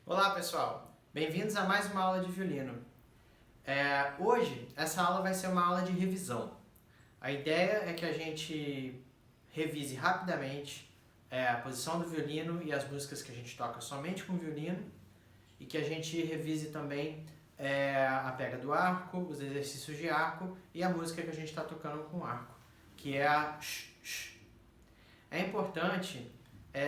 Olá pessoal, bem-vindos a mais uma aula de violino. Hoje essa aula vai ser uma aula de revisão. A ideia é que a gente revise rapidamente a posição do violino e as músicas que a gente toca somente com violino e que a gente revise também a pega do arco, os exercícios de arco e a música que a gente está tocando com arco, que é a sh. É importante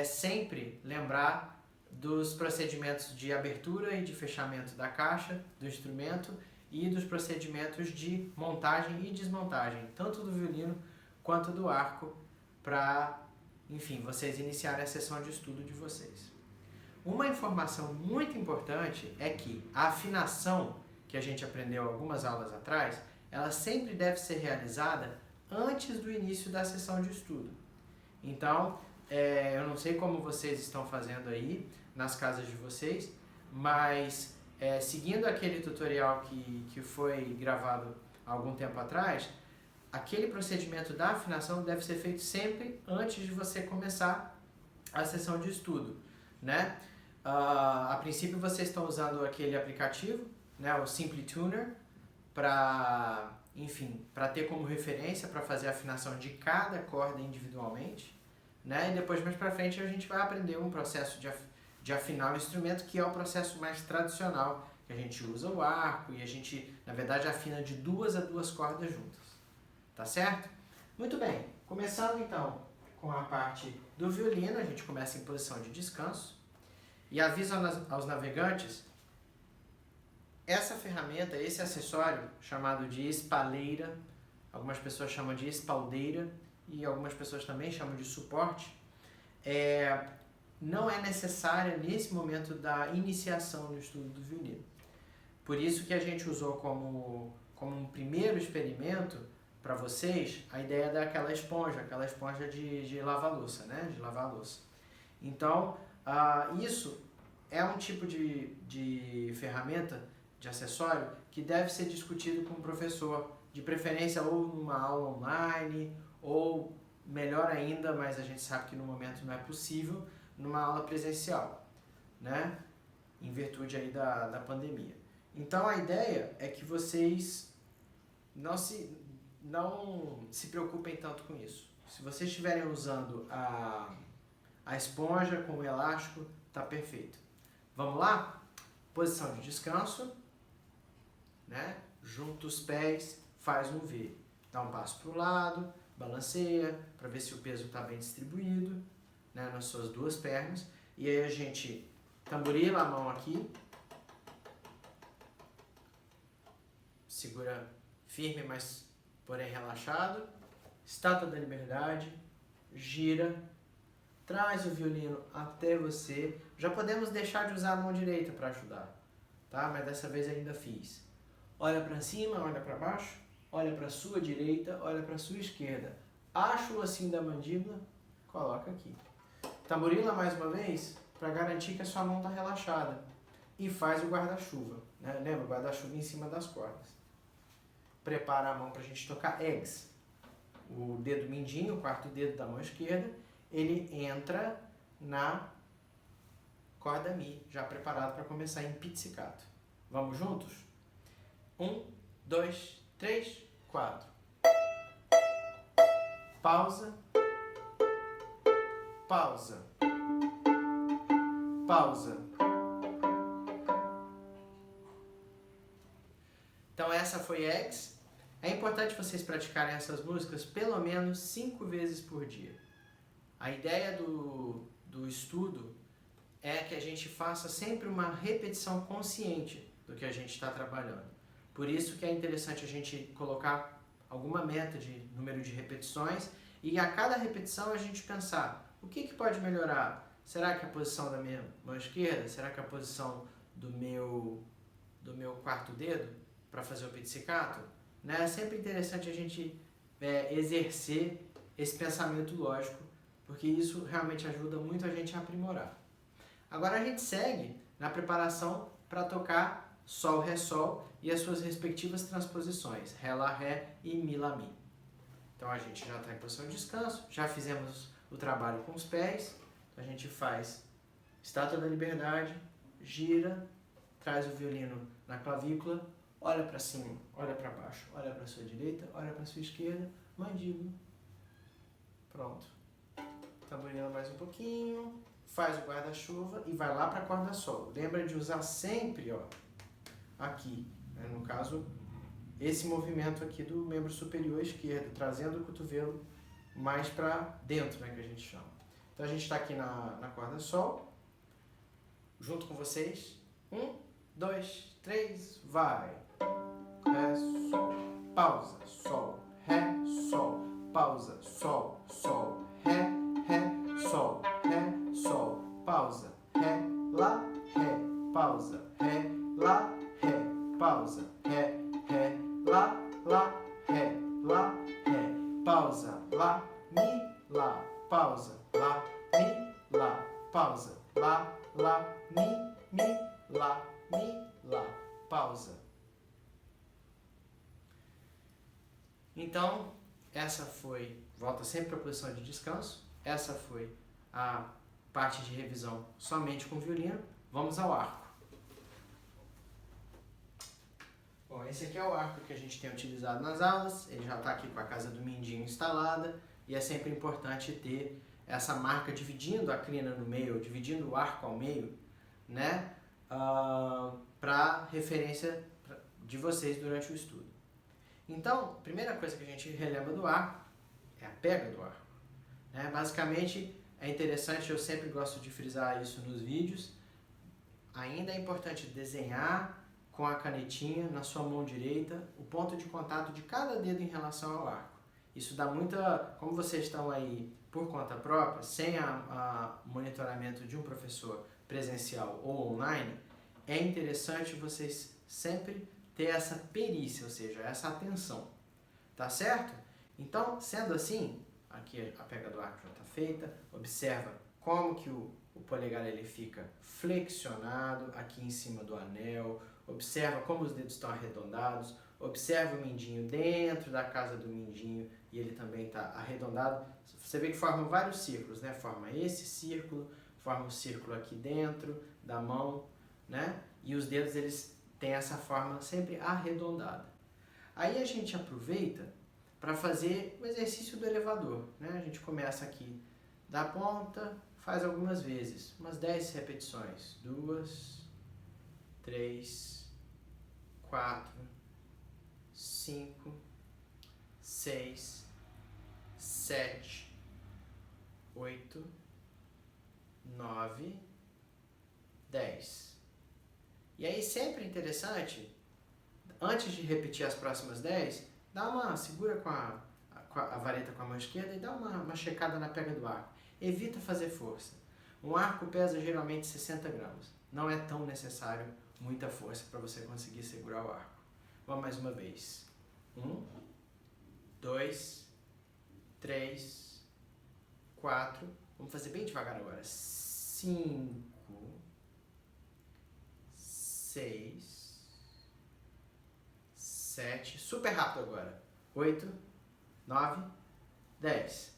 sempre lembrar dos procedimentos de abertura e de fechamento da caixa, do instrumento e dos procedimentos de montagem e desmontagem, tanto do violino quanto do arco, para, enfim, vocês iniciarem a sessão de estudo de vocês. Uma informação muito importante é que a afinação, que a gente aprendeu algumas aulas atrás, ela sempre deve ser realizada antes do início da sessão de estudo. Então, eu não sei como vocês estão fazendo aí nas casas de vocês, mas seguindo aquele tutorial que foi gravado há algum tempo atrás, aquele procedimento da afinação deve ser feito sempre antes de você começar a sessão de estudo, né? A princípio vocês estão usando aquele aplicativo, né, o Simply Tuner, para, enfim, para ter como referência para fazer a afinação de cada corda individualmente, né? E depois, mais para frente, a gente vai aprender um processo de afinar o instrumento, que é o processo mais tradicional, que a gente usa o arco e a gente, na verdade, afina de 2 a 2 cordas juntas. Tá certo? Muito bem, começando então com a parte do violino, a gente começa em posição de descanso e aviso aos navegantes, essa ferramenta, esse acessório chamado de espalheira, algumas pessoas chamam de espaldeira e algumas pessoas também chamam de suporte, não é necessária nesse momento da iniciação no estudo do violino. Por isso que a gente usou como um primeiro experimento para vocês a ideia daquela esponja, de lavar louça, né? De lavar a louça. Então, isso é um tipo de ferramenta, de acessório, que deve ser discutido com o professor, de preferência ou numa aula online, ou melhor ainda, mas a gente sabe que no momento não é possível, numa aula presencial, né? Em virtude aí da pandemia. Então a ideia é que vocês não se preocupem tanto com isso. Se vocês estiverem usando a esponja com o elástico, tá perfeito. Vamos lá? Posição de descanso, né? Junta os pés, faz um V. Dá um passo para o lado, balanceia para ver se o peso está bem distribuído, né, nas suas duas pernas. E aí a gente tamborila a mão aqui, segura firme, mas porém relaxado, estátua da liberdade, gira, traz o violino até você. Já podemos deixar de usar a mão direita para ajudar, tá? Mas dessa vez ainda fiz. Olha para cima, olha para baixo, olha para a sua direita, olha para a sua esquerda. Acha o ossinho da mandíbula, coloca aqui. Tamborila mais uma vez, para garantir que a sua mão está relaxada. E faz o guarda-chuva, né? Lembra? O guarda-chuva em cima das cordas. Prepara a mão para a gente tocar eggs. O dedo mindinho, o quarto dedo da mão esquerda, ele entra na corda Mi, já preparado para começar em pizzicato. Vamos juntos? 1, 2, 3, 4. Pausa. Pausa. Pausa. Então essa foi Eggs. É importante vocês praticarem essas músicas pelo menos 5 vezes por dia. A ideia do estudo é que a gente faça sempre uma repetição consciente do que a gente está trabalhando. Por isso que é interessante a gente colocar alguma meta de número de repetições e a cada repetição a gente pensar, o que pode melhorar? Será que a posição da minha mão esquerda? Será que a posição do meu quarto dedo para fazer o pizzicato? Né? É sempre interessante a gente exercer esse pensamento lógico, porque isso realmente ajuda muito a gente a aprimorar. Agora a gente segue na preparação para tocar Sol, Ré, Sol e as suas respectivas transposições, Ré, Lá, Ré e Mi, Lá, Mi. Então a gente já está em posição de descanso, já fizemos o trabalho com os pés, a gente faz Estátua da Liberdade, gira, traz o violino na clavícula, olha para cima, olha para baixo, olha para sua direita, olha para sua esquerda, mandíbula. Pronto. Tamborilando mais um pouquinho, faz o guarda-chuva e vai lá para a corda sol. Lembra de usar sempre, ó, aqui, né? No caso, esse movimento aqui do membro superior esquerdo, trazendo o cotovelo mais para dentro, né, que a gente chama. Então a gente está aqui na corda sol, junto com vocês. 1, 2, 3, vai! Ré, sol, pausa, sol, ré, sol, pausa, sol, sol, ré, sol, ré, sol, pausa, ré, lá, ré, pausa, ré, lá, ré, pausa, ré, lá, ré, pausa, lá, mi, lá, pausa, lá, mi, lá, pausa, lá, mi, lá, pausa. Então, essa foi, volta sempre para a posição de descanso, essa foi a parte de revisão somente com violino. Vamos ao arco. Bom, esse aqui é o arco que a gente tem utilizado nas aulas, ele já está aqui com a casa do mindinho instalada e é sempre importante ter essa marca dividindo a crina no meio, dividindo o arco ao meio, né, para referência de vocês durante o estudo. Então, a primeira coisa que a gente relembra do arco é a pega do arco. Né? Basicamente, é interessante, eu sempre gosto de frisar isso nos vídeos, ainda é importante desenhar com a canetinha na sua mão direita o ponto de contato de cada dedo em relação ao arco. Isso dá muita... Como vocês estão aí por conta própria, sem a monitoramento de um professor presencial ou online, é interessante vocês sempre ter essa perícia, ou seja, essa atenção. Tá certo? Então, sendo assim, aqui a pega do arco já está feita, observa como que o polegar ele fica flexionado aqui em cima do anel, observa como os dedos estão arredondados, observa o mindinho dentro da casa do mindinho e ele também está arredondado. Você vê que forma vários círculos, né? Forma esse círculo, forma um círculo aqui dentro da mão, né? E os dedos eles têm essa forma sempre arredondada. Aí a gente aproveita para fazer o exercício do elevador, né? A gente começa aqui da ponta, faz algumas vezes, umas 10 repetições. 2, 3, 4, 5, 6, 7, 8, 9, 10. E aí sempre interessante, antes de repetir as próximas 10, segura com a vareta com a mão esquerda e dá uma checada na pega do arco. Evita fazer força. Um arco pesa geralmente 60 gramas. Não é tão necessário muita força para você conseguir segurar o arco. Vamos mais uma vez. 1, 2, 3, 4. Vamos fazer bem devagar agora. 5, 6, 7. Super rápido agora. 8, 9, 10.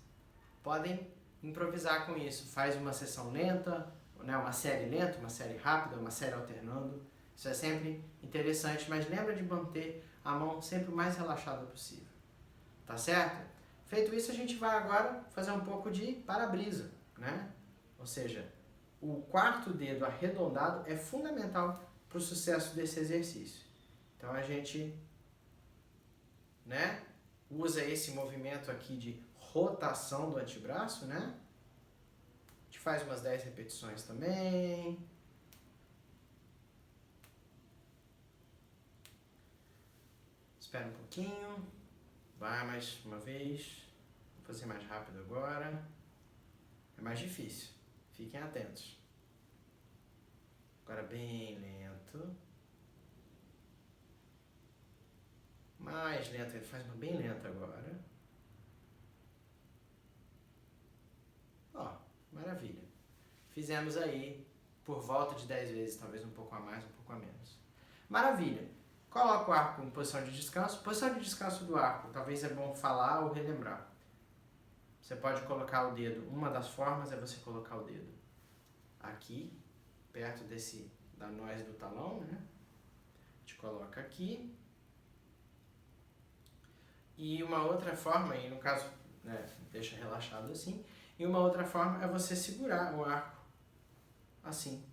Podem improvisar com isso. Faz uma sessão lenta, né, uma série lenta, uma série rápida, uma série alternando. Isso é sempre interessante, mas lembra de manter a mão sempre o mais relaxada possível. Tá certo? Feito isso, a gente vai agora fazer um pouco de para-brisa, né? Ou seja, o quarto dedo arredondado é fundamental para o sucesso desse exercício. Então a gente, né, usa esse movimento aqui de rotação do antebraço, né? A gente faz umas 10 repetições também. Espera um pouquinho. Vai mais uma vez. Vou fazer mais rápido agora. É mais difícil. Fiquem atentos. Agora bem lento. Mais lento. Ele faz uma bem lenta agora. Ó, maravilha. Fizemos aí por volta de 10 vezes, talvez um pouco a mais, um pouco a menos. Maravilha. Coloca o arco em posição de descanso. Posição de descanso do arco, talvez é bom falar ou relembrar. Você pode colocar o dedo, uma das formas é você colocar o dedo aqui, perto da noz do talão, né? A gente coloca aqui. E uma outra forma, e no caso, né, deixa relaxado assim, e uma outra forma é você segurar o arco assim,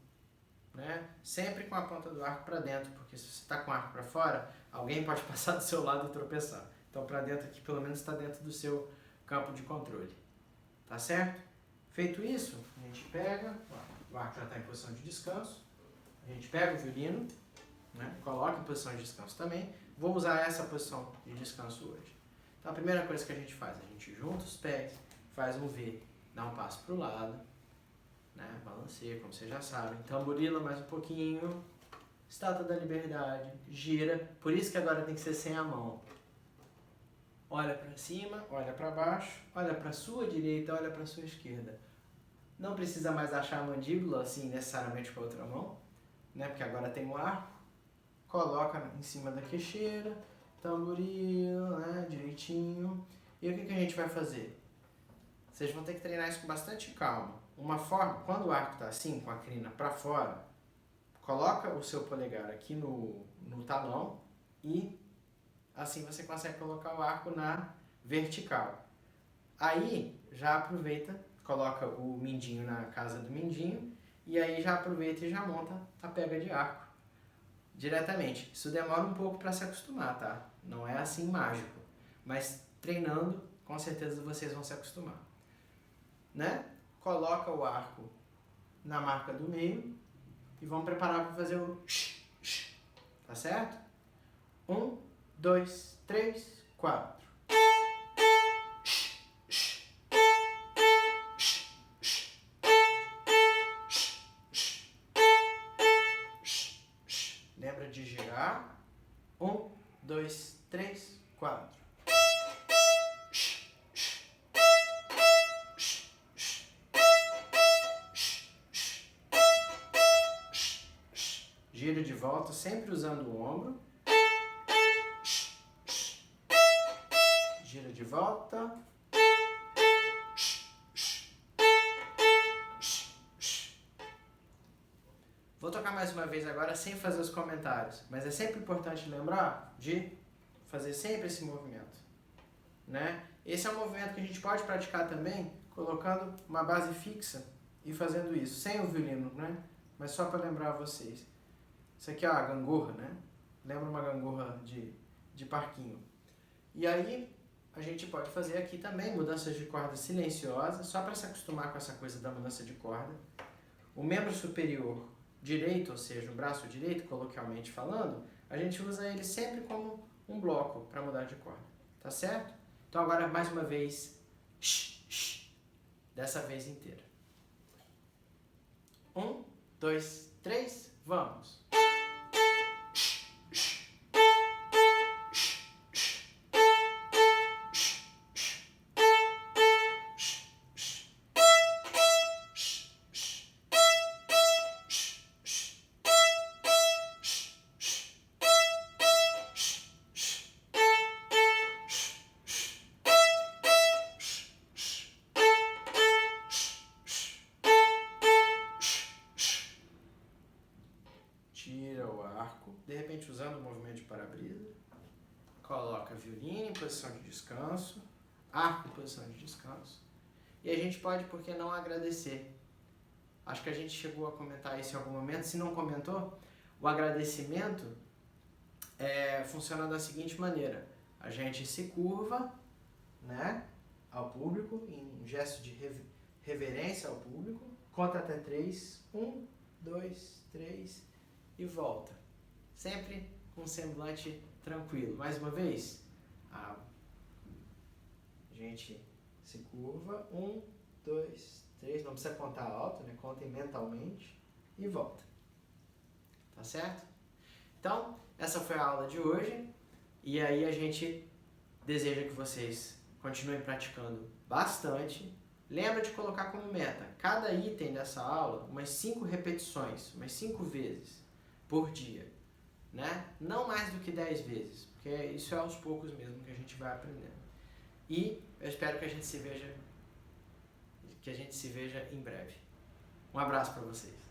né? Sempre com a ponta do arco para dentro, porque se você está com o arco para fora, alguém pode passar do seu lado e tropeçar. Então para dentro aqui, pelo menos está dentro do seu campo de controle. Tá certo? Feito isso, a gente pega, o arco já está em posição de descanso, a gente pega o violino, né? Coloca em posição de descanso também. Vou usar essa posição de descanso hoje. Então a primeira coisa que a gente faz, a gente junta os pés, faz um V, dá um passo para o lado, né? Balanceia, como vocês já sabem, tamborila mais um pouquinho, Estátua da Liberdade, gira, por isso que agora tem que ser sem a mão. Olha para cima, olha para baixo, olha para sua direita, olha para sua esquerda. Não precisa mais achar a mandíbula assim necessariamente com a outra mão, né? Porque agora tem um arco. Coloca em cima da queixeira, tamborila, né? Direitinho. E o que a gente vai fazer? Vocês vão ter que treinar isso com bastante calma. Uma forma, quando o arco está assim, com a crina para fora, coloca o seu polegar aqui no talão e assim você consegue colocar o arco na vertical. Aí já aproveita, coloca o mindinho na casa do mindinho e aí já aproveita e já monta a pega de arco diretamente. Isso demora um pouco para se acostumar, tá? Não é assim mágico, mas treinando com certeza vocês vão se acostumar, né? Coloca o arco na marca do meio e vamos preparar para fazer o tá certo? 1, 2, 3, 4. Lembra de girar? 1, 2, 3, 4. Gira de volta, sempre usando o ombro. Gira de volta. Vou tocar mais uma vez agora sem fazer os comentários, mas é sempre importante lembrar de fazer sempre esse movimento, né? Esse é um movimento que a gente pode praticar também colocando uma base fixa e fazendo isso, sem o violino, né? Mas só para lembrar vocês. Isso aqui é a gangorra, né? Lembra uma gangorra de parquinho. E aí a gente pode fazer aqui também mudanças de corda silenciosas, só para se acostumar com essa coisa da mudança de corda. O membro superior direito, ou seja, o braço direito, coloquialmente falando, a gente usa ele sempre como um bloco para mudar de corda, tá certo? Então agora mais uma vez, dessa vez inteira. 1, 2, 3, vamos! Tira o arco, de repente usando o movimento de para-brisa, coloca violino em posição de descanso, arco em posição de descanso, e a gente pode, por que não, agradecer. Acho que a gente chegou a comentar isso em algum momento, se não comentou, o agradecimento funciona da seguinte maneira, a gente se curva, né, ao público, em um gesto de reverência ao público, conta até 3, 1, 2, 3... e volta. Sempre com um semblante tranquilo. Mais uma vez, a gente se curva. 1, 2, 3. Não precisa contar alto, né? Contem mentalmente e volta. Tá certo? Então, essa foi a aula de hoje. E aí a gente deseja que vocês continuem praticando bastante. Lembra de colocar como meta cada item dessa aula umas 5 repetições, umas 5 vezes por dia, né? Não mais do que 10 vezes, porque isso é aos poucos mesmo que a gente vai aprendendo. E eu espero que a gente se veja em breve. Um abraço para vocês.